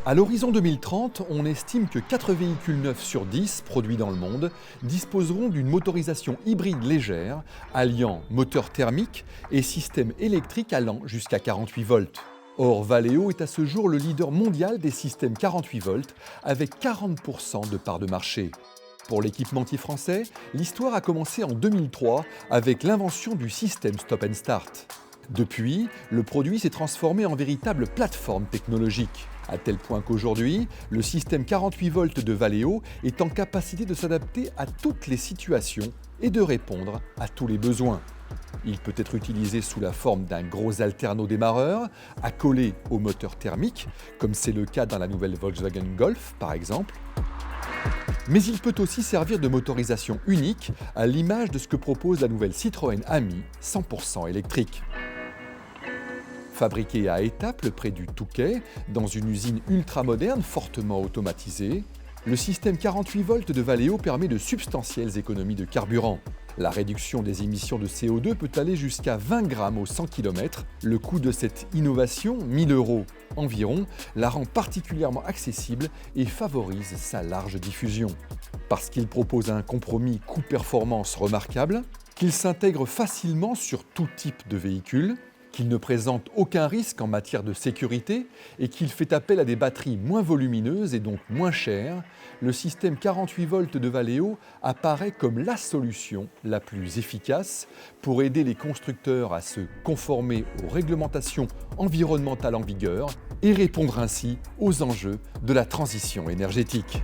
À l'horizon 2030, on estime que 4 véhicules neufs sur 10 produits dans le monde disposeront d'une motorisation hybride légère, alliant moteur thermique et système électrique allant jusqu'à 48 volts. Or, Valeo est à ce jour le leader mondial des systèmes 48 volts, avec 40% de part de marché. Pour l'équipementier français, l'histoire a commencé en 2003 avec l'invention du système Stop and Start. Depuis, le produit s'est transformé en véritable plateforme technologique, à tel point qu'aujourd'hui, le système 48 volts de Valeo est en capacité de s'adapter à toutes les situations et de répondre à tous les besoins. Il peut être utilisé sous la forme d'un gros alterno-démarreur, accolé au moteur thermique, comme c'est le cas dans la nouvelle Volkswagen Golf par exemple. Mais il peut aussi servir de motorisation unique, à l'image de ce que propose la nouvelle Citroën Ami 100% électrique. Fabriqué à Étaples, près du Touquet, dans une usine ultramoderne fortement automatisée, le système 48 volts de Valeo permet de substantielles économies de carburant. La réduction des émissions de CO2 peut aller jusqu'à 20 grammes au 100 km. Le coût de cette innovation, 1 000 € environ, la rend particulièrement accessible et favorise sa large diffusion. Parce qu'il propose un compromis coût-performance remarquable, qu'il s'intègre facilement sur tout type de véhicule, qu'il ne présente aucun risque en matière de sécurité et qu'il fait appel à des batteries moins volumineuses et donc moins chères, le système 48 volts de Valeo apparaît comme la solution la plus efficace pour aider les constructeurs à se conformer aux réglementations environnementales en vigueur et répondre ainsi aux enjeux de la transition énergétique.